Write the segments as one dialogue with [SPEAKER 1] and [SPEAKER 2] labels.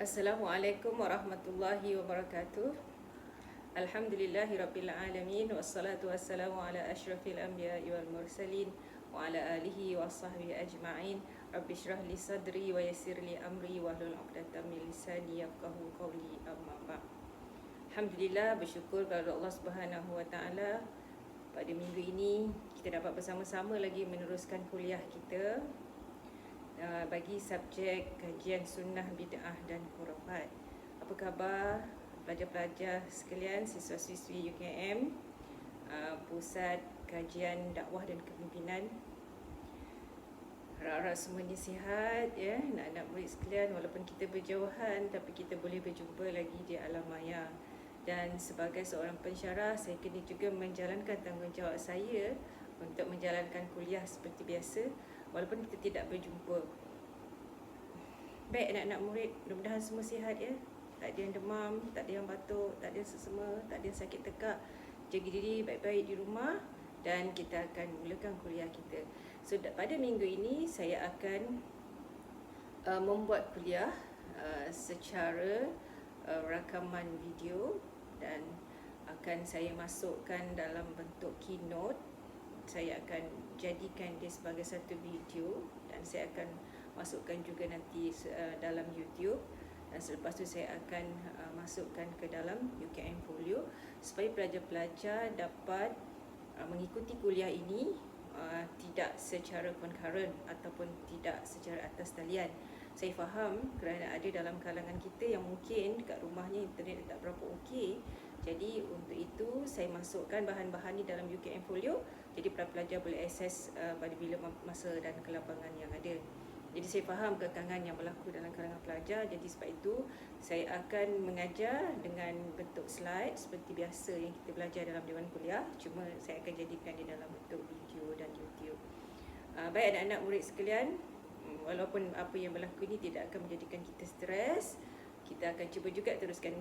[SPEAKER 1] Assalamualaikum warahmatullahi wabarakatuh. Alhamdulillahirabbil alamin wassalatu wassalamu ala asyrafil anbiya'i wal mursalin wa ala alihi washabbihi ajma'in. Rabbi shrah li sadri wa yassir li amri wahlul 'uqdatam min lisani yafqahu qawli, amma ba'd. Alhamdulillah, bersyukur kepada Allah Subhanahu wa taala, pada minggu ini kita dapat bersama-sama lagi meneruskan kuliah kita bagi subjek kajian sunnah, bid'ah dan khurafat. Apa khabar pelajar-pelajar sekalian, siswa-siswi UKM, Pusat Kajian Dakwah dan Kepimpinan? Harap-harap semuanya sihat ya, anak-anak murid sekalian. Walaupun kita berjauhan, tapi kita boleh berjumpa lagi di alam maya. Dan sebagai seorang pensyarah, saya kena juga menjalankan tanggungjawab saya untuk menjalankan kuliah seperti biasa walaupun kita tidak berjumpa. Baik anak-anak murid, mudah-mudahan semua sihat ya. Tak ada yang demam, tak ada yang batuk, tak ada yang sesama, tak ada yang sakit tekak. Jaga diri baik-baik di rumah dan kita akan mulakan kuliah kita. So pada minggu ini saya akan membuat kuliah secara rakaman video dan akan saya masukkan dalam bentuk keynote. Saya akan jadikan dia sebagai satu video dan saya akan masukkan juga nanti dalam YouTube, dan selepas tu saya akan masukkan ke dalam UKM Folio supaya pelajar-pelajar dapat mengikuti kuliah ini tidak secara concurrent ataupun tidak secara atas talian. Saya faham kerana ada dalam kalangan kita yang mungkin kat rumahnya internet tak berapa okey. Jadi untuk itu saya masukkan bahan-bahan ni dalam UKM Folio, jadi pelajar boleh akses pada bila masa dan kelapangan yang ada. Jadi saya faham kekangan yang berlaku dalam kalangan pelajar. Jadi sebab itu saya akan mengajar dengan bentuk slide seperti biasa yang kita belajar dalam dewan kuliah, cuma saya akan jadikan dia dalam bentuk video dan YouTube. Baik anak-anak murid sekalian, walaupun apa yang berlaku ini tidak akan menjadikan kita stres, kita akan cuba juga teruskan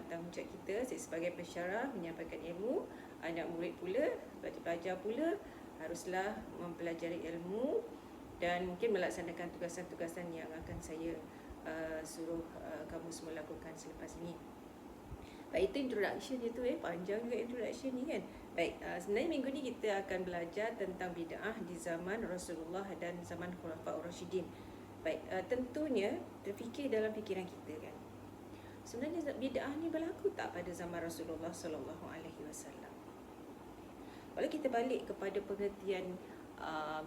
[SPEAKER 1] tanggungjawab kita. Saya sebagai pensyarah menyampaikan ilmu, anak murid pula, pelajar-pelajar pula haruslah mempelajari ilmu dan mungkin melaksanakan tugasan-tugasan yang akan saya suruh kamu semua lakukan selepas ini. Baik, itu introduction dia tu panjang juga introduction ni kan. Baik, sebenarnya minggu ni kita akan belajar tentang bid'ah di zaman Rasulullah dan zaman Khulafaur Rasyidin. Baik, tentunya terfikir dalam fikiran kita kan, sebenarnya bid'ah ni berlaku tak pada zaman Rasulullah sallallahu alaihi wasallam? Kalau kita balik kepada pengertian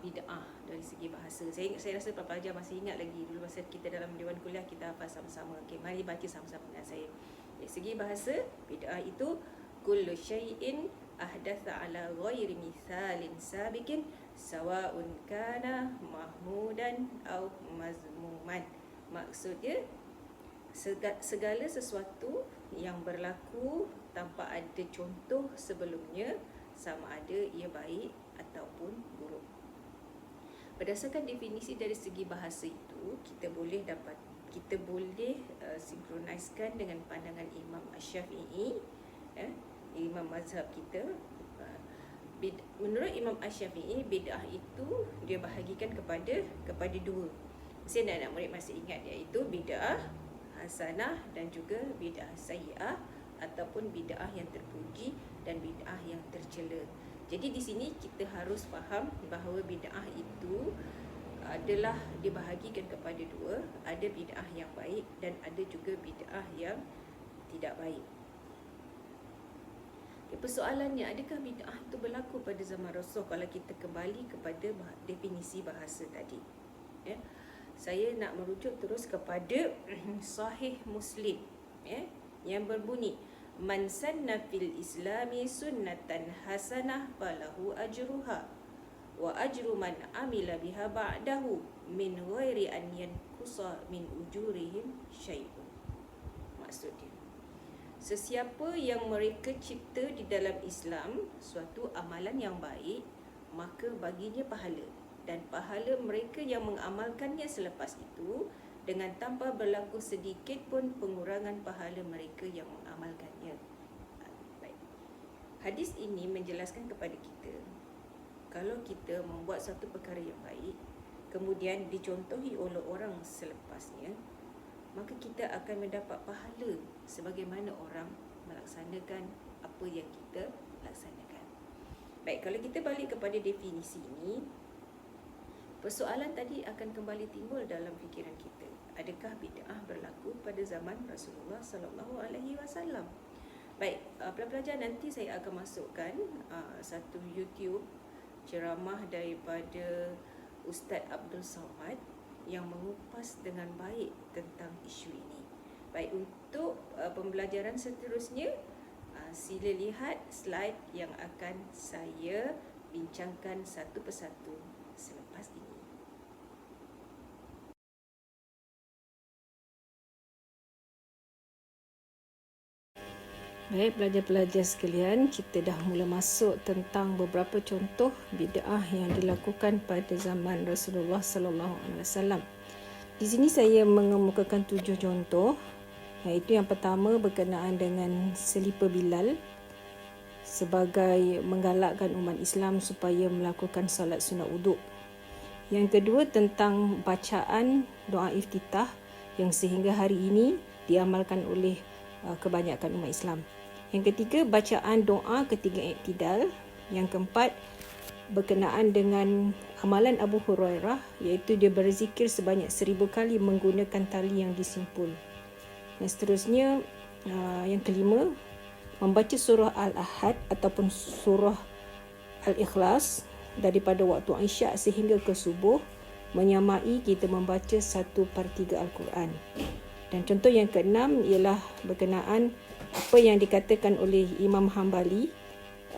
[SPEAKER 1] bid'ah dari segi bahasa, saya rasa pelajar masih ingat lagi dulu masa kita dalam dewan kuliah kita hafal sama-sama. Okey, mari baca sama-sama dengan saya. Dari segi bahasa, bid'ah itu kullu syai'in ahdatha ala ghairi mithalin sabiqin sawa'un kana mahmudan au mazmuman. Maksudnya segala sesuatu yang berlaku tanpa ada contoh sebelumnya, sama ada ia baik ataupun buruk. Berdasarkan definisi dari segi bahasa itu, kita boleh sinkroniskan dengan pandangan Imam Asy-Syafi'i, imam mazhab kita. Menurut Imam Asy-Syafi'i, bid'ah itu dia bahagikan kepada dua. Mesti anak-anak murid masih ingat, iaitu bid'ah hasanah dan juga bid'ah sayyi'ah ataupun bid'ah yang terpuji dan bid'ah yang tercela. Jadi di sini kita harus faham bahawa bid'ah itu adalah dibahagikan kepada dua, ada bid'ah yang baik dan ada juga bid'ah yang tidak baik. Persoalannya, adakah bid'ah itu berlaku pada zaman Rasul? Kalau kita kembali kepada definisi bahasa tadi, saya nak merujuk terus kepada Sahih Muslim yang berbunyi, man sanna fil islami sunnatan hasanah falahu ajruha wa ajru man amila biha ba'dahu min ghairi an yanqusa min ujurihim syai'un. Maksudnya, sesiapa yang mereka cipta di dalam Islam suatu amalan yang baik, maka baginya pahala, dan pahala mereka yang mengamalkannya selepas itu dengan tanpa berlaku sedikit pun pengurangan pahala mereka yang mengamalkannya. Baik. Hadis ini menjelaskan kepada kita, kalau kita membuat satu perkara yang baik, kemudian dicontohi oleh orang selepasnya, maka kita akan mendapat pahala sebagaimana orang melaksanakan apa yang kita laksanakan. Baik, kalau kita balik kepada definisi ini, persoalan tadi akan kembali timbul dalam fikiran kita. Adakah bid'ah berlaku pada zaman Rasulullah sallallahu alaihi wasallam? Baik, pelajar nanti saya akan masukkan satu YouTube ceramah daripada Ustaz Abdul Somad yang mengupas dengan baik tentang isu ini. Baik, untuk pembelajaran seterusnya, sila lihat slide yang akan saya bincangkan satu persatu selepas ini. Baik, pelajar-pelajar sekalian, kita dah mula masuk tentang beberapa contoh bid'ah yang dilakukan pada zaman Rasulullah sallallahu alaihi wasallam. Di sini saya mengemukakan 7 contoh, iaitu yang pertama berkenaan dengan selipar Bilal sebagai menggalakkan umat Islam supaya melakukan solat sunat wuduk. Yang kedua tentang bacaan doa iftitah yang sehingga hari ini diamalkan oleh kebanyakan umat Islam. Yang ketiga, bacaan doa ketika iktidal. Yang keempat, berkenaan dengan amalan Abu Hurairah, iaitu dia berzikir sebanyak 1000 kali menggunakan tali yang disimpul. Dan seterusnya, yang kelima, membaca surah Al-Ahad ataupun surah Al-Ikhlas daripada waktu Isyak sehingga ke subuh, menyamai kita membaca 1/3 Al-Quran. Dan contoh yang keenam ialah berkenaan apa yang dikatakan oleh Imam Hambali,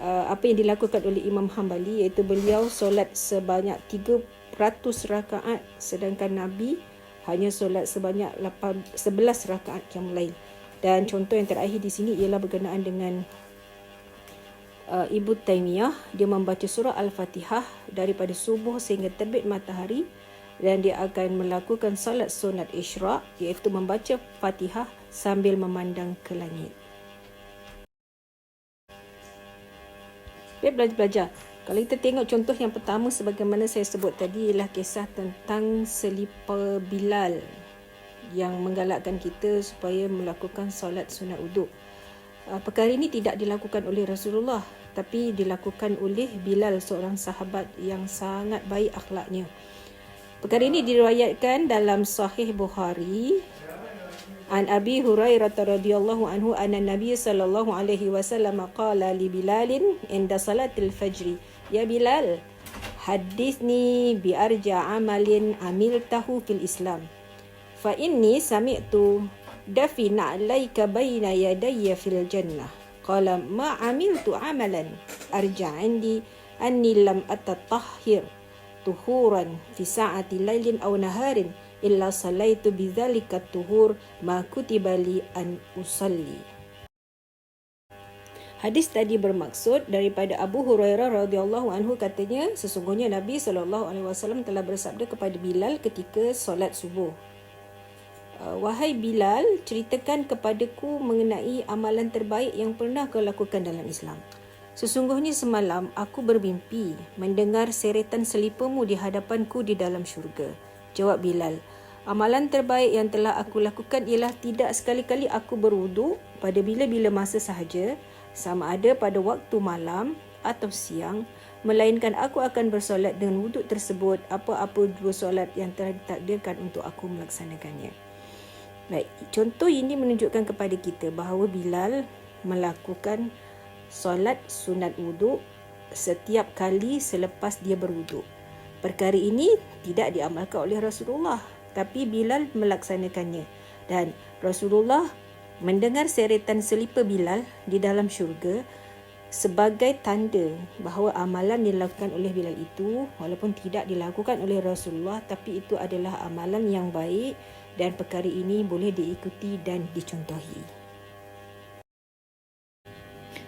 [SPEAKER 1] apa yang dilakukan oleh Imam Hambali, iaitu beliau solat sebanyak 300 rakaat sedangkan Nabi hanya solat sebanyak 11 rakaat qiyamul lail. Dan contoh yang terakhir di sini ialah berkenaan dengan Ibnu Taimiyah. Dia membaca surah Al-Fatihah daripada subuh sehingga terbit matahari, dan dia akan melakukan salat sunat Isyraq, iaitu membaca Fatihah sambil memandang ke langit. Baik, belajar. Kalau kita tengok contoh yang pertama sebagaimana saya sebut tadi ialah kisah tentang selipar Bilal yang menggalakkan kita supaya melakukan solat sunat wuduk. Perkara ini tidak dilakukan oleh Rasulullah, tapi dilakukan oleh Bilal, seorang sahabat yang sangat baik akhlaknya. Perkara ini diriwayatkan dalam Sahih Bukhari an Abi Hurairah radhiyallahu anhu anna Nabiy sallallahu alaihi wasallam qala li Bilalin inda salatil fajr, ya Bilal, hadithni bi arja amalin amiltahu fil Islam, fa inni sami'tu dafina alayka baina yadayya fil jannah. Qala ma amiltu amalan arja indi anni lam atatahhir tuhuran fi sa'ati lailin aw naharin illa salaitu bidzalika tuhur ma kutiba li an usalli. Hadis tadi bermaksud daripada Abu Hurairah radhiyallahu anhu, katanya sesungguhnya Nabi SAW telah bersabda kepada Bilal ketika solat subuh, wahai Bilal, ceritakan kepadaku mengenai amalan terbaik yang pernah kau lakukan dalam Islam. Sesungguhnya semalam aku bermimpi mendengar seretan selipamu di hadapanku di dalam syurga. Jawab Bilal, amalan terbaik yang telah aku lakukan ialah tidak sekali-kali aku berwuduk pada bila-bila masa sahaja, sama ada pada waktu malam atau siang, melainkan aku akan bersolat dengan wuduk tersebut apa-apa dua solat yang telah ditakdirkan untuk aku melaksanakannya. Baik, contoh ini menunjukkan kepada kita bahawa Bilal melakukan solat sunat wuduk setiap kali selepas dia berwuduk. Perkara ini tidak diamalkan oleh Rasulullah, tapi Bilal melaksanakannya. Dan Rasulullah mendengar seretan selipar Bilal di dalam syurga sebagai tanda bahawa amalan dilakukan oleh Bilal itu, walaupun tidak dilakukan oleh Rasulullah, tapi itu adalah amalan yang baik dan perkara ini boleh diikuti dan dicontohi.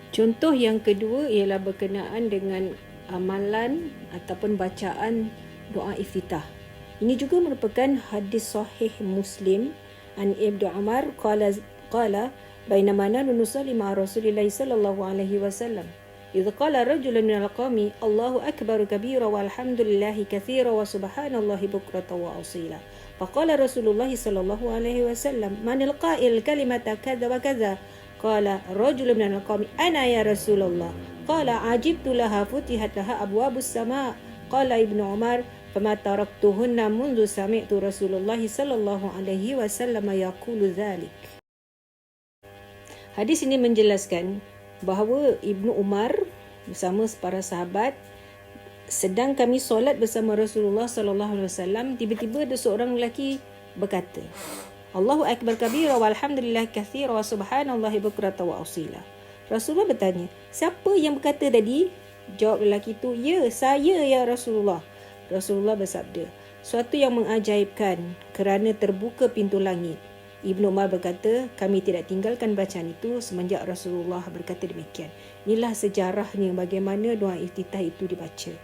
[SPEAKER 1] Contoh yang kedua ialah berkenaan dengan amalan ataupun bacaan doa iftitah. Ini juga merupakan hadis sahih Muslim an Ibnu Umar qala bainama nahnu nusalli ma'a Rasulillah sallallahu alaihi wasallam idh qala rajulun minal qawmi Allahu akbar kabira walhamdulillahi katsira wa subhanallahi bukratan wa asila
[SPEAKER 2] فقال رسول الله صلى الله عليه وسلم من القائل كلمة كذا وكذا قال رجل من القوم أنا يا رسول الله قال عجبت لها فتحت لها أبواب السماء قال ابن عمر فما تركتهن منذ سمعت رسول الله صلى الله عليه وسلم يقول ذلك. Hadis ini menjelaskan bahawa Ibnu Umar bersama para sahabat sedang kami solat bersama Rasulullah sallallahu alaihi wasallam, tiba-tiba ada seorang lelaki berkata, Allahu akbar kabira walhamdulillah katsira wa subhanallahi bukratan wa asila. Rasulullah bertanya, siapa yang berkata tadi? Jawab lelaki itu, ya, saya ya Rasulullah. Rasulullah bersabda, suatu yang mengajaibkan kerana terbuka pintu langit. Ibnu Umar berkata, kami tidak tinggalkan bacaan itu semenjak Rasulullah berkata demikian. Inilah sejarahnya bagaimana doa iftitah itu dibaca.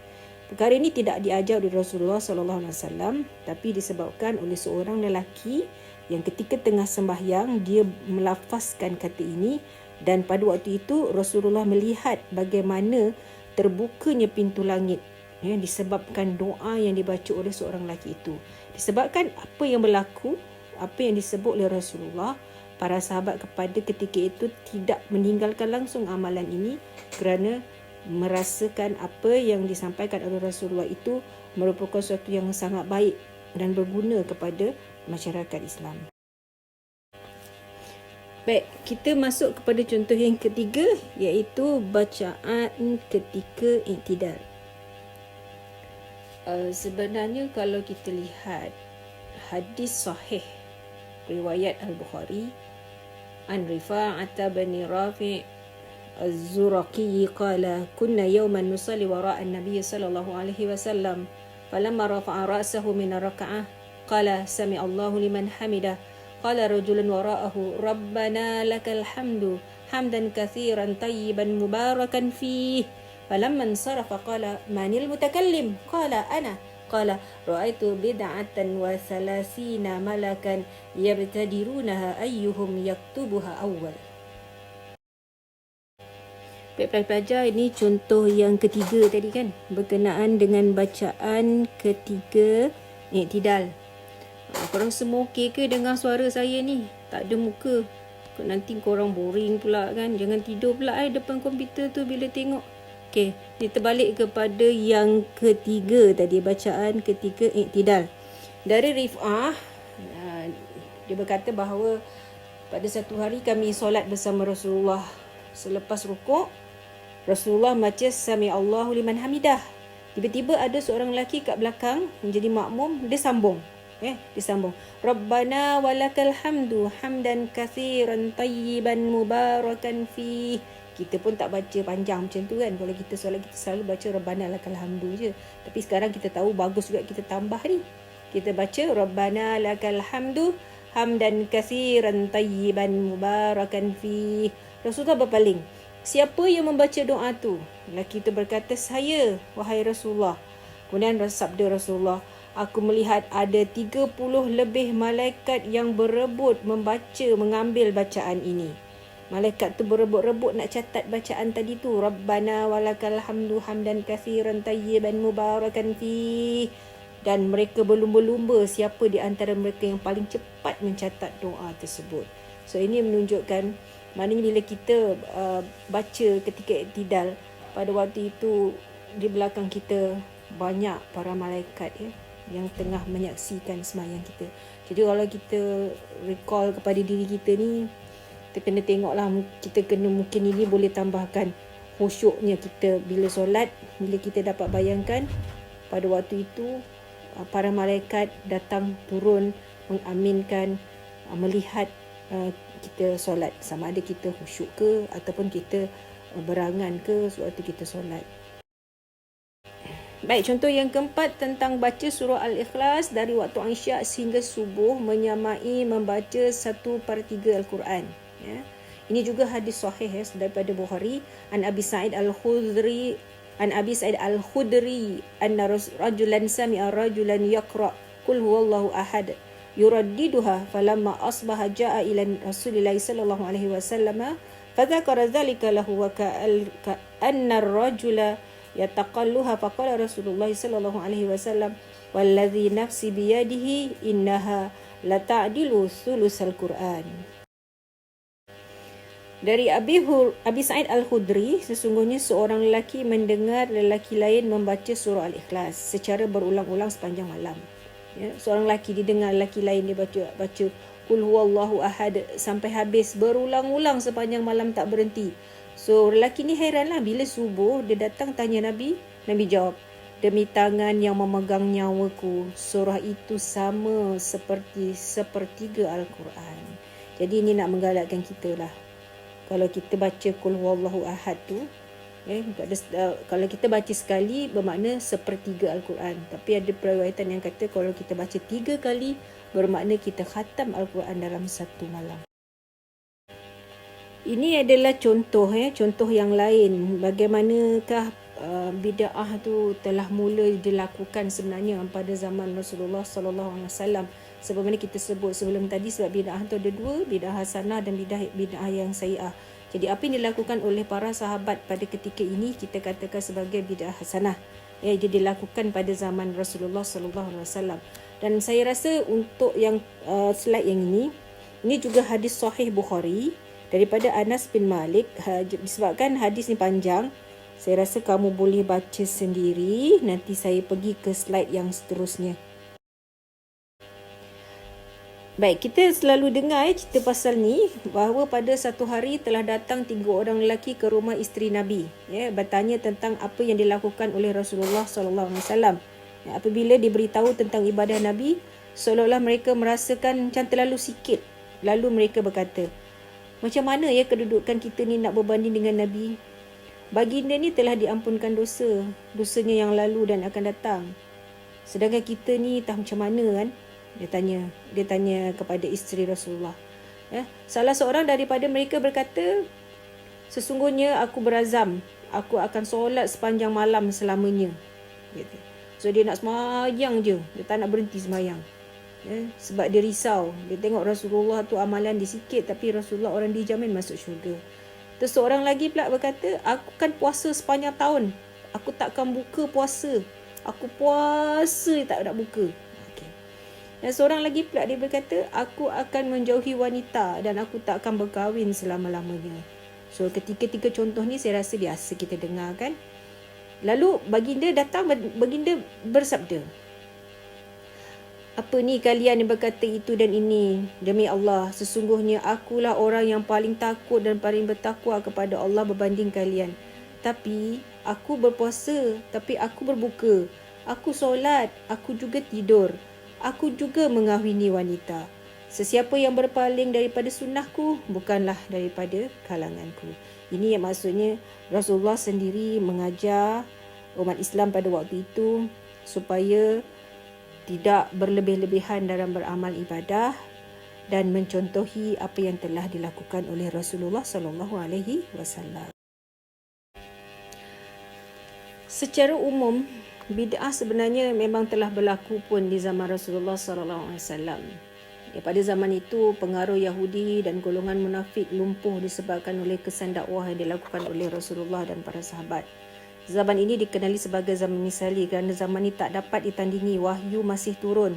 [SPEAKER 2] Perkara ini tidak diajar oleh Rasulullah SAW, tapi disebabkan oleh seorang lelaki yang ketika tengah sembahyang dia melafazkan kata ini, dan pada waktu itu Rasulullah melihat bagaimana terbukanya pintu langit disebabkan doa yang dibaca oleh seorang lelaki itu. Disebabkan apa yang berlaku, apa yang disebut oleh Rasulullah, para sahabat kepada ketika itu tidak meninggalkan langsung amalan ini kerana merasakan apa yang disampaikan oleh Rasulullah itu merupakan sesuatu yang sangat baik dan berguna kepada masyarakat Islam. Baik, kita masuk kepada contoh yang ketiga, iaitu bacaan ketika i'tidal. Sebenarnya kalau kita lihat hadis sahih riwayat Al-Bukhari an Rifa'ata bin Rafi' الزرقي قال كنا يوما نصلي وراء النبي صلى الله عليه وسلم فلما رفع رأسه من الركعة قال سمع الله لمن حمده قال رجل وراءه ربنا لك الحمد حمدا كثيرا طيبا مباركا فيه فلما انصرف قال من المتكلم قال أنا قال رأيت 39 ملكا يبتدرونها أيهم يكتبها أول. Baik pelajar, ini contoh yang ketiga tadi kan, berkenaan dengan bacaan ketiga i'tidal. Korang semua okey ke dengar suara saya ni? Tak ada muka. Nanti korang boring pula kan. Jangan tidur pula depan komputer tu bila tengok. Okey, kita balik kepada yang ketiga tadi, bacaan ketiga i'tidal. Dari Rif'ah, dia berkata bahawa pada satu hari kami solat bersama Rasulullah. Selepas rukuk, Rasulullah baca Sami Allahu liman hamidah. Tiba-tiba ada seorang lelaki kat belakang menjadi makmum, dia sambung. Dia sambung. Rabbana walakal hamdu hamdan katsiran tayyiban mubarakan fih. Kita pun tak baca panjang macam tu kan. Kalau kita solat, kita selalu baca Rabbana lakal hamdu je. Tapi sekarang kita tahu bagus juga kita tambah ni. Kita baca Rabbana lakal hamdu hamdan katsiran tayyiban mubarakan fih. Rasulullah berpaling. Siapa yang membaca doa tu? Lelaki itu berkata, saya, wahai Rasulullah. Kemudian sabda Rasulullah, aku melihat ada 30 lebih malaikat yang berebut mengambil bacaan ini. Malaikat tu berebut-rebut nak catat bacaan tadi tu. Rabbana walakal hamdu hamdan katsiran tayyiban mubarakan fi. Dan mereka berlumba-lumba siapa di antara mereka yang paling cepat mencatat doa tersebut. So ini menunjukkan maknanya bila kita baca ketika i'tidal, pada waktu itu di belakang kita banyak para malaikat yang tengah menyaksikan sembahyang kita. Jadi kalau kita recall kepada diri kita ni, kita kena tengoklah, kita kena mungkin ini boleh tambahkan khusyuknya kita bila solat. Bila kita dapat bayangkan pada waktu itu para malaikat datang turun mengaminkan, melihat kita solat, sama ada kita khusyuk ke ataupun kita berangan ke sewaktu kita solat. Baik, contoh yang keempat tentang baca surah Al-Ikhlas dari waktu Isyak sehingga subuh menyamai membaca 1/3 Al-Quran. Ini juga hadis sahih daripada Bukhari. An Abi Sa'id Al-Khudri anna rajulan sami'a rajulan yaqra qul huwallahu ahad yuraddiduha falamma asbaha jaa ila Rasulillah sallallahu alaihi wasallam fadzakara dzalika lahu wa ka'anna ar-rajula yataqalluha faqala Rasulullah sallallahu alaihi wasallam wallazi nafsi biyadihi innaha la ta'dilu sulusal Quran. Dari Abi Sa'id Al-Khudri, sesungguhnya seorang lelaki mendengar lelaki lain membaca surah Al-Ikhlas secara berulang-ulang sepanjang malam. Ya, seorang lelaki didengar lelaki lain dia baca Qul huwallahu ahad sampai habis berulang-ulang sepanjang malam tak berhenti. So lelaki ni heranlah bila subuh dia datang tanya Nabi, Nabi jawab, demi tangan yang memegang nyawaku, surah itu sama seperti sepertiga Al-Quran. Jadi ini nak menggalakkan kita lah. Kalau kita baca Qul huwallahu ahad tu, kalau kita baca sekali bermakna sepertiga Al-Quran. Tapi ada periwayatan yang kata kalau kita baca 3 kali bermakna kita khatam Al-Quran dalam satu malam. Ini adalah contoh yang lain bagaimanakah bid'ah tu telah mula dilakukan sebenarnya pada zaman Rasulullah sallallahu alaihi wasallam. Sebagaimana kita sebut sebelum tadi, sebab bid'ah tu ada 2, bid'ah hasanah dan bid'ah yang sayyi'ah. Jadi apa yang dilakukan oleh para sahabat pada ketika ini kita katakan sebagai bid'ah hasanah. Dia dilakukan pada zaman Rasulullah sallallahu alaihi wasallam. Dan saya rasa untuk yang slide yang ini juga hadis sahih Bukhari daripada Anas bin Malik. Disebabkan hadis ni panjang, saya rasa kamu boleh baca sendiri. Nanti saya pergi ke slide yang seterusnya. Baik, kita selalu dengar cerita pasal ni, bahawa pada satu hari telah datang 3 orang lelaki ke rumah isteri Nabi, bertanya tentang apa yang dilakukan oleh Rasulullah SAW. Apabila diberitahu tentang ibadah Nabi, seolah-olah mereka merasakan macam terlalu sikit. Lalu mereka berkata, macam mana kedudukan kita ni nak berbanding dengan Nabi? Baginda ni telah diampunkan dosanya yang lalu dan akan datang. Sedangkan kita ni tak macam mana kan? Dia tanya kepada isteri Rasulullah. Salah seorang daripada mereka berkata, sesungguhnya aku berazam, aku akan solat sepanjang malam selamanya. Gitu. So dia nak semayang je, dia tak nak berhenti semayang. Sebab dia risau. Dia tengok Rasulullah tu amalan dia sikit, tapi Rasulullah orang dijamin masuk syurga. Terus seorang lagi pula berkata, aku kan puasa sepanjang tahun, aku takkan buka puasa. Aku puasa tak nak buka. Dan seorang lagi pula dia berkata, aku akan menjauhi wanita dan aku tak akan berkahwin selama-lamanya. So ketika-tiga contoh ni saya rasa biasa kita dengar kan. Lalu baginda datang, baginda bersabda, apa ni kalian yang berkata itu dan ini? Demi Allah, sesungguhnya akulah orang yang paling takut dan paling bertakwa kepada Allah berbanding kalian. Tapi aku berpuasa, tapi aku berbuka. Aku solat, aku juga tidur. Aku juga mengahwini wanita. Sesiapa yang berpaling daripada sunnahku bukanlah daripada kalanganku. Ini yang maksudnya Rasulullah sendiri mengajar umat Islam pada waktu itu supaya tidak berlebih-lebihan dalam beramal ibadah dan mencontohi apa yang telah dilakukan oleh Rasulullah sallallahu alaihi wasallam. Secara umum, bid'ah sebenarnya memang telah berlaku pun di zaman Rasulullah SAW. Pada zaman itu, pengaruh Yahudi dan golongan munafik lumpuh disebabkan oleh kesan dakwah yang dilakukan oleh Rasulullah dan para sahabat. Zaman ini dikenali sebagai zaman misali kerana zaman ini tak dapat ditandingi, wahyu masih turun.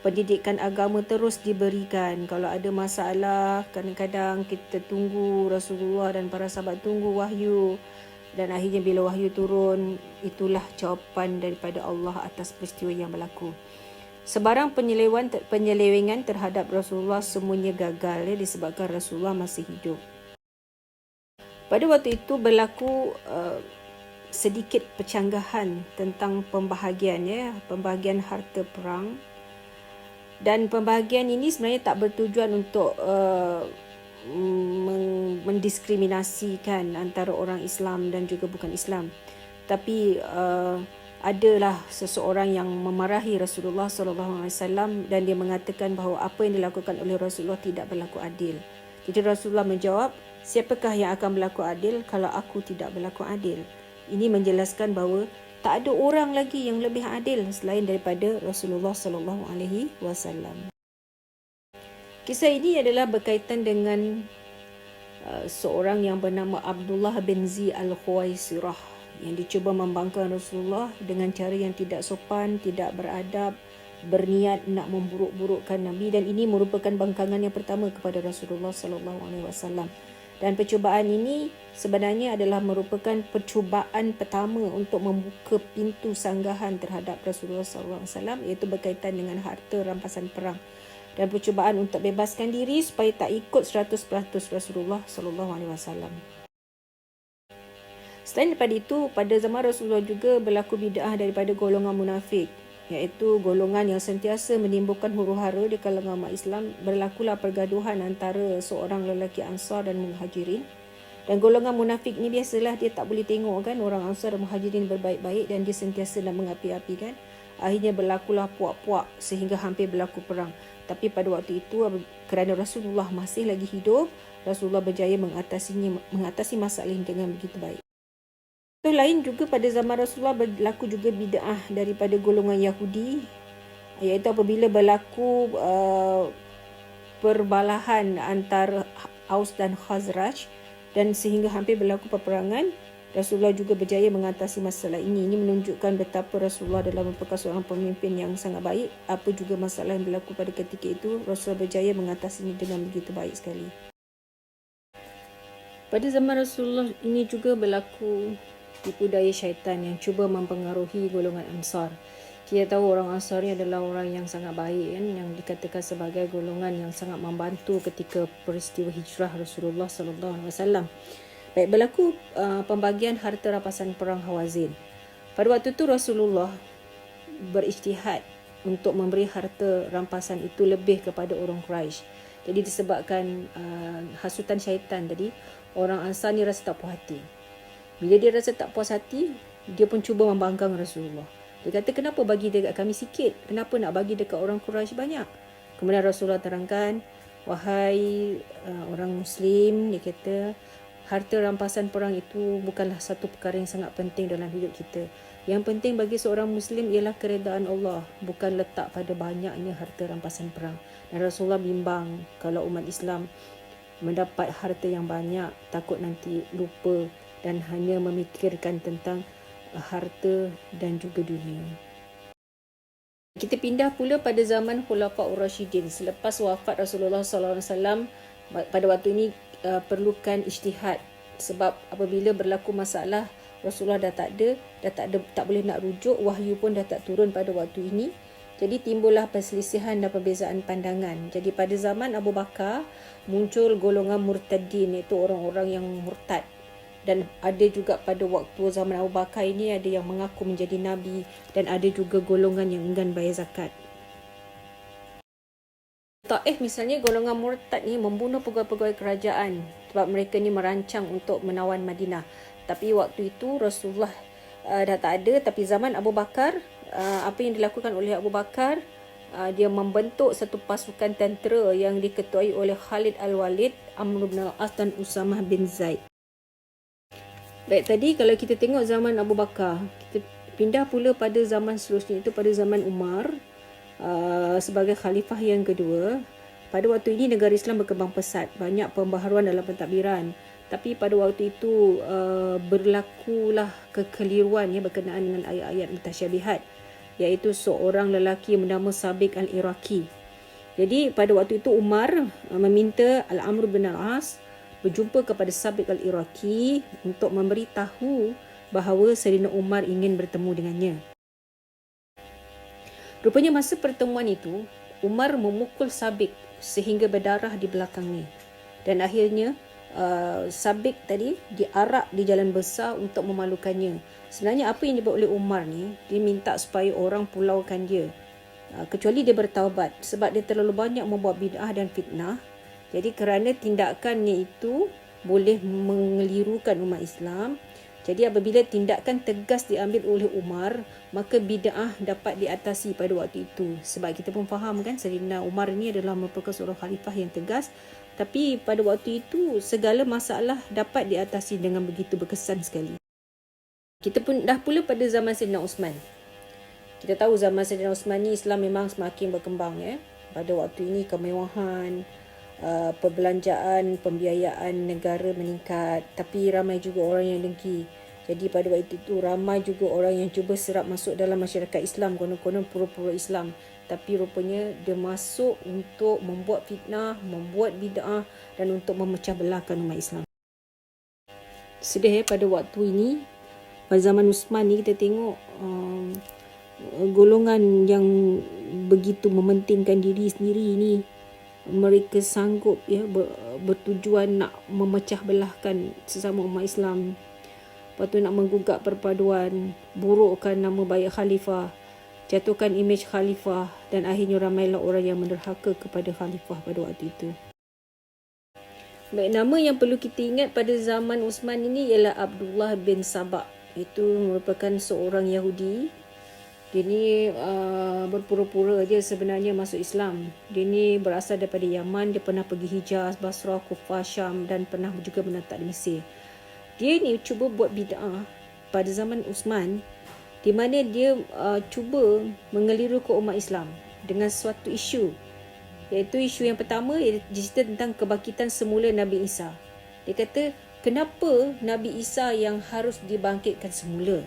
[SPEAKER 2] Pendidikan agama terus diberikan. Kalau ada masalah, kadang-kadang kita tunggu Rasulullah dan para sahabat tunggu wahyu. Dan akhirnya bila wahyu turun, itulah jawapan daripada Allah atas peristiwa yang berlaku. Sebarang penyelewengan terhadap Rasulullah semuanya gagal disebabkan Rasulullah masih hidup. Pada waktu itu berlaku sedikit pencanggahan tentang pembahagian harta perang. Dan pembahagian ini sebenarnya tak bertujuan untuk mendiskriminasikan antara orang Islam dan juga bukan Islam. Tapi adalah seseorang yang memarahi Rasulullah SAW dan dia mengatakan bahawa apa yang dilakukan oleh Rasulullah tidak berlaku adil. Jadi Rasulullah menjawab, siapakah yang akan berlaku adil kalau aku tidak berlaku adil? Ini menjelaskan bahawa tak ada orang lagi yang lebih adil selain daripada Rasulullah SAW. Kisah ini adalah berkaitan dengan seorang yang bernama Abdullah bin Zi al-Khuwaisirah. yang dicuba membangkang Rasulullah dengan cara yang tidak sopan, tidak beradab, berniat nak memburuk-burukkan Nabi, dan ini merupakan bangkangan yang pertama kepada Rasulullah sallallahu alaihi wasallam. Dan percubaan ini sebenarnya adalah merupakan percubaan pertama untuk membuka pintu sanggahan terhadap Rasulullah sallallahu alaihi wasallam, iaitu berkaitan dengan harta rampasan perang, dan percubaan untuk bebaskan diri supaya tak ikut 100% Rasulullah sallallahu alaihi wasallam. Selain daripada itu, pada zaman Rasulullah juga berlaku bid'ah daripada golongan munafik, iaitu golongan yang sentiasa menimbulkan huru-hara di kalangan umat Islam. Berlakulah pergaduhan antara seorang lelaki Ansar dan Muhajirin. Dan golongan munafik ni biasalah dia tak boleh tengok kan orang Ansar dan Muhajirin berbaik-baik, dan dia sentiasa nak mengapi-api kan. Akhirnya berlakulah puak-puak sehingga hampir berlaku perang. Tapi pada waktu itu, kerana Rasulullah masih lagi hidup, Rasulullah berjaya mengatasi masalah ini dengan begitu baik. Contoh lain juga pada zaman Rasulullah berlaku juga bid'ah daripada golongan Yahudi, iaitu apabila berlaku perbalahan antara Aus dan Khazraj, dan sehingga hampir berlaku peperangan, Rasulullah juga berjaya mengatasi masalah ini. Ini menunjukkan betapa Rasulullah adalah merupakan seorang pemimpin yang sangat baik. Apa juga masalah yang berlaku pada ketika itu, Rasulullah berjaya mengatasinya dengan begitu baik sekali. Pada zaman Rasulullah ini juga berlaku tipu daya syaitan yang cuba mempengaruhi golongan Ansar. Kita tahu orang Ansar ni adalah orang yang sangat baik kan, yang dikatakan sebagai golongan yang sangat membantu ketika peristiwa hijrah Rasulullah sallallahu alaihi wasallam. Baik, berlaku pembagian harta rampasan perang Hawazin. Pada waktu itu Rasulullah berijtihad untuk memberi harta rampasan itu lebih kepada orang Quraisy. Jadi disebabkan hasutan syaitan tadi, orang Ansar ni rasa tak puas hati. Bila dia rasa tak puas hati, dia pun cuba membangkang Rasulullah. Dia kata, kenapa bagi dekat kami sikit? Kenapa nak bagi dekat orang Quraisy banyak? Kemudian Rasulullah terangkan, wahai orang Muslim, dia kata, harta rampasan perang itu bukanlah satu perkara yang sangat penting dalam hidup kita. Yang penting bagi seorang Muslim ialah keredaan Allah, bukan letak pada banyaknya harta rampasan perang. Dan Rasulullah bimbang kalau umat Islam mendapat harta yang banyak, takut nanti lupa dan hanya memikirkan tentang harta dan juga dunia. Kita pindah pula pada zaman Khulafaur Rasyidin. Selepas wafat Rasulullah sallallahu alaihi wasallam, pada waktu ini perlukan ijtihad, sebab apabila berlaku masalah, Rasulullah dah tak boleh nak rujuk, wahyu pun dah tak turun pada waktu ini. Jadi timbullah perselisihan dan perbezaan pandangan. Jadi pada zaman Abu Bakar muncul golongan murtadin, iaitu orang-orang yang murtad. Dan ada juga pada waktu zaman Abu Bakar ini ada yang mengaku menjadi Nabi, dan ada juga golongan yang enggan bayar zakat. Taif misalnya, golongan murtad ni membunuh pegawai-pegawai kerajaan sebab mereka ni merancang untuk menawan Madinah. Tapi waktu itu Rasulullah dah tak ada. Tapi zaman Abu Bakar, apa yang dilakukan oleh Abu Bakar, dia membentuk satu pasukan tentera yang diketuai oleh Khalid Al-Walid, Amr bin Al-As dan Usamah bin Zaid. Baik, tadi kalau kita tengok zaman Abu Bakar, kita pindah pula pada zaman seterusnya, itu pada zaman Umar sebagai khalifah yang kedua. Pada waktu ini negara Islam berkembang pesat, banyak pembaharuan dalam pentadbiran. Tapi pada waktu itu berlakulah kekeliruan berkenaan dengan ayat-ayat mutasyabihat, iaitu seorang lelaki yang bernama Sabiq Al-Iraqi. Jadi pada waktu itu Umar meminta Al-Amr bin Al-As berjumpa kepada Sabiq Al-Iraqi untuk memberitahu bahawa Sayyidina Umar ingin bertemu dengannya. Rupanya masa pertemuan itu, Umar memukul Sabiq sehingga berdarah di belakangnya. Dan akhirnya Sabiq tadi diarak di jalan besar untuk memalukannya. Sebenarnya apa yang dibuat oleh Umar ni, dia minta supaya orang pulaukan dia, kecuali dia bertaubat, sebab dia terlalu banyak membuat bid'ah dan fitnah. Jadi kerana tindakannya itu boleh mengelirukan umat Islam, jadi apabila tindakan tegas diambil oleh Umar, maka bid'ah dapat diatasi pada waktu itu. Sebab kita pun faham kan, Sayyidina Umar ni adalah merupakan seorang khalifah yang tegas. Tapi pada waktu itu segala masalah dapat diatasi dengan begitu berkesan sekali. Kita pun dah pula pada zaman Sayyidina Uthman. Kita tahu zaman Sayyidina Uthman ni Islam memang semakin berkembang. Pada waktu ini kemewahan, perbelanjaan, pembiayaan negara meningkat, tapi ramai juga orang yang dengki. Jadi pada waktu itu ramai juga orang yang cuba serap masuk dalam masyarakat Islam, konon-konon pura-pura Islam. Tapi rupanya dia masuk untuk membuat fitnah, membuat bid'ah dan untuk memecah belahkan umat Islam. Sedih pada waktu ini, pada zaman Uthman ni kita tengok golongan yang begitu mementingkan diri sendiri ni, mereka sanggup bertujuan nak memecah belahkan sesama umat Islam. Lepas tu nak menggugat perpaduan, burukkan nama baik khalifah, jatuhkan imej khalifah dan akhirnya ramailah orang yang menderhaka kepada khalifah pada waktu itu. Baik, nama yang perlu kita ingat pada zaman Uthman ini ialah Abdullah bin Sabah. Itu merupakan seorang Yahudi. Dia ni berpura-pura dia sebenarnya masuk Islam. Dia ni berasal daripada Yaman. Dia pernah pergi Hijaz, Basrah, Kufah, Syam dan pernah juga menetap di Mesir. Dia ni cuba buat bid'ah pada zaman Uthman, di mana dia cuba mengelirukan umat Islam dengan suatu isu. Iaitu isu yang pertama, dia cerita tentang kebangkitan semula Nabi Isa. Dia kata, kenapa Nabi Isa yang harus dibangkitkan semula?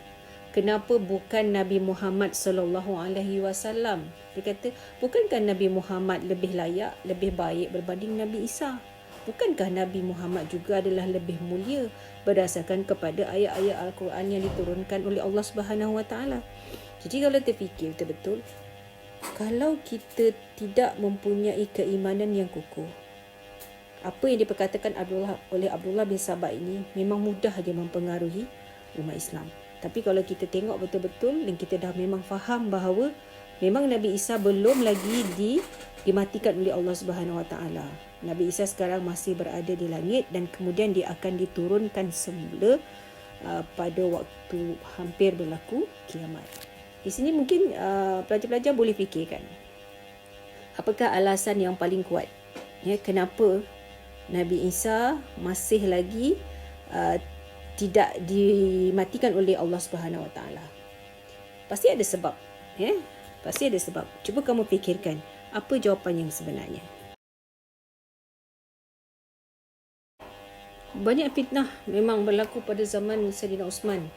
[SPEAKER 2] Kenapa bukan Nabi Muhammad sallallahu alaihi wasallam? Dia kata, bukankah Nabi Muhammad lebih layak, lebih baik berbanding Nabi Isa? Bukankah Nabi Muhammad juga adalah lebih mulia berdasarkan kepada ayat-ayat Al-Quran yang diturunkan oleh Allah Subhanahu Wa Taala? Jadi kalau terfikir betul-betul, kalau kita tidak mempunyai keimanan yang kukuh, apa yang diperkatakan oleh Abdullah bin Sabah ini memang mudah dia mempengaruhi umat Islam. Tapi kalau kita tengok betul-betul dan kita dah memang faham bahawa memang Nabi Isa belum lagi dimatikan oleh Allah Subhanahu Wa Taala. Nabi Isa sekarang masih berada di langit dan kemudian dia akan diturunkan semula pada waktu hampir berlaku kiamat. Di sini mungkin pelajar-pelajar boleh fikirkan, apakah alasan yang paling kuat kenapa Nabi Isa masih lagi tidak dimatikan oleh Allah Subhanahu Wa Taala? Pasti ada sebab, pasti ada sebab. Cuba kamu fikirkan apa jawapan yang sebenarnya. Banyak fitnah memang berlaku pada zaman Sayyidina Uthman.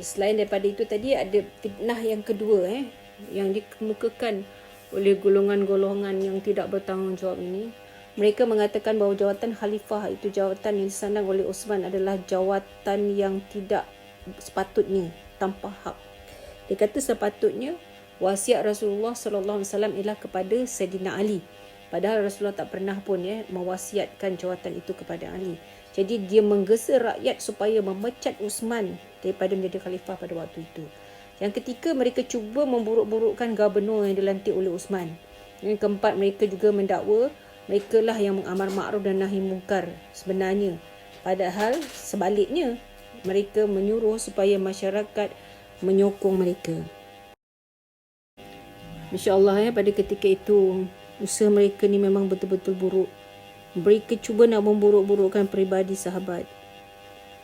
[SPEAKER 2] Selain daripada itu tadi, ada fitnah yang kedua yang dikemukakan oleh golongan-golongan yang tidak bertanggungjawab ini. Mereka mengatakan bahawa jawatan khalifah itu jawatan yang disandang oleh Uthman adalah jawatan yang tidak sepatutnya, tanpa hak. Dia kata sepatutnya wasiat Rasulullah sallallahu alaihi wasallam ialah kepada Sayyidina Ali. Padahal Rasulullah tak pernah pun mewasiatkan jawatan itu kepada Ali. Jadi dia menggesa rakyat supaya memecat Uthman daripada menjadi khalifah pada waktu itu. Yang ketiga, mereka cuba memburuk-burukkan gubernur yang dilantik oleh Uthman. Yang keempat, mereka juga mendakwa mereka lah yang mengamar ma'ruf dan nahi mungkar sebenarnya. Padahal sebaliknya, mereka menyuruh supaya masyarakat menyokong mereka. Masya-Allah, pada ketika itu usaha mereka ni memang betul-betul buruk. Mereka cuba nak memburuk-burukkan peribadi sahabat.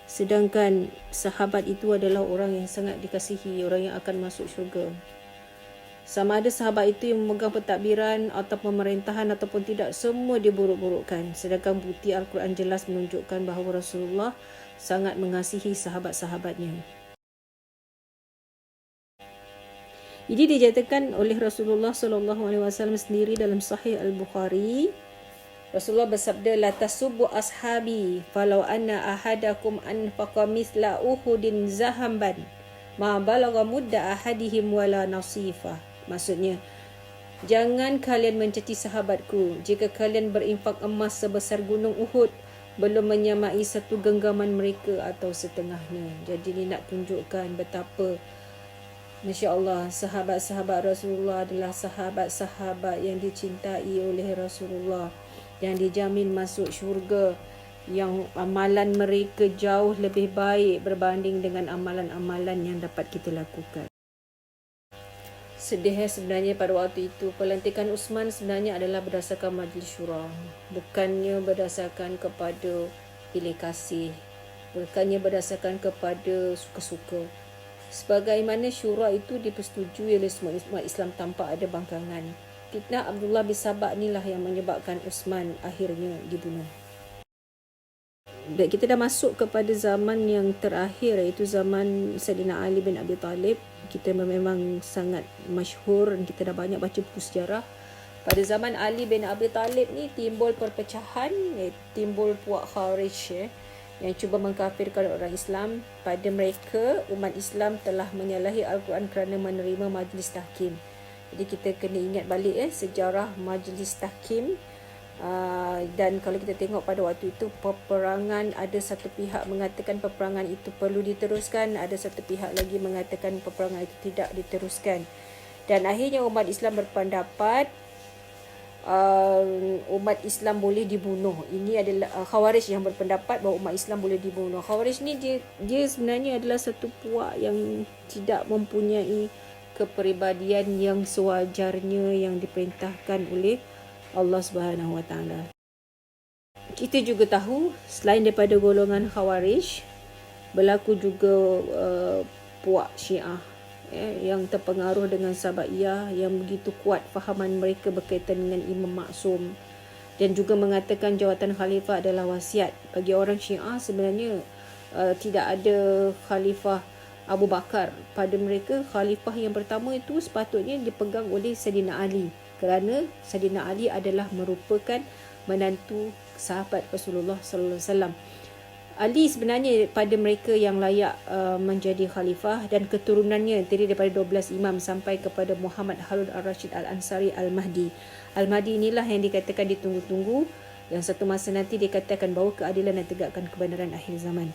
[SPEAKER 2] Sedangkan sahabat itu adalah orang yang sangat dikasihi, orang yang akan masuk syurga. Sama ada sahabat itu yang memegang pentadbiran atau pemerintahan ataupun tidak, semua diburuk-burukkan. Sedangkan bukti Al-Quran jelas menunjukkan bahawa Rasulullah sangat mengasihi sahabat-sahabatnya. Ini dijadikan oleh Rasulullah SAW sendiri dalam Sahih Al-Bukhari. Rasulullah bersabda, la tasubbu ashabi falau anna ahadakum anfaqa mithla uhudin zahamban ma balagha mudda ahadihim wala nasifa. Maksudnya, jangan kalian mencaci sahabatku jika kalian berinfak emas sebesar gunung Uhud belum menyamai satu genggaman mereka atau setengahnya. Jadi ini nak tunjukkan betapa Masya Allah, sahabat-sahabat Rasulullah adalah sahabat-sahabat yang dicintai oleh Rasulullah, yang dijamin masuk syurga, yang amalan mereka jauh lebih baik berbanding dengan amalan-amalan yang dapat kita lakukan. Sedih sebenarnya pada waktu itu, pelantikan Uthman sebenarnya adalah berdasarkan majlis syura, bukannya berdasarkan kepada pilih kasih, bukannya berdasarkan kepada suka-suka. Sebagaimana syura itu dipersetujui oleh semua umat Islam tanpa ada bangkangan. Fitnah Abdullah bin Sabah inilah yang menyebabkan Uthman akhirnya dibunuh. kita dah masuk kepada zaman yang terakhir, iaitu zaman Sayyidina Ali bin Abi Talib. Kita memang sangat masyhur dan kita dah banyak baca buku sejarah. Pada zaman Ali bin Abi Talib ni timbul perpecahan, timbul puak Khawarij yang cuba mengkafirkan orang Islam. Pada mereka, umat Islam telah menyalahi Al-Quran kerana menerima majlis tahkim. Jadi kita kena ingat balik sejarah majlis tahkim. Dan kalau kita tengok pada waktu itu, peperangan, ada satu pihak mengatakan peperangan itu perlu diteruskan, ada satu pihak lagi mengatakan peperangan itu tidak diteruskan. Dan akhirnya umat Islam berpendapat umat Islam boleh dibunuh. Ini adalah Khawarij yang berpendapat bahawa umat Islam boleh dibunuh. Khawarij ni dia sebenarnya adalah satu puak yang tidak mempunyai kepribadian yang sewajarnya yang diperintahkan oleh Allah Subhanahu Wa Taala. Kita juga tahu selain daripada golongan Khawarij, berlaku juga puak Syiah yang terpengaruh dengan Sabaiyah, yang begitu kuat fahaman mereka berkaitan dengan Imam Maksum, dan juga mengatakan jawatan khalifah adalah wasiat. Bagi orang Syiah sebenarnya tidak ada khalifah Abu Bakar. Pada mereka, khalifah yang pertama itu sepatutnya dipegang oleh Sayyidina Ali, kerana Sayyidina Ali adalah merupakan menantu sahabat Rasulullah sallallahu alaihi wasallam. Ali sebenarnya pada mereka yang layak menjadi khalifah, dan keturunannya terdiri daripada 12 imam sampai kepada Muhammad Harun al-Rashid al-Ansari al-Mahdi. Al-Mahdi inilah yang dikatakan ditunggu-tunggu, yang satu masa nanti dikatakan bahawa keadilan dan tegakkan kebenaran akhir zaman.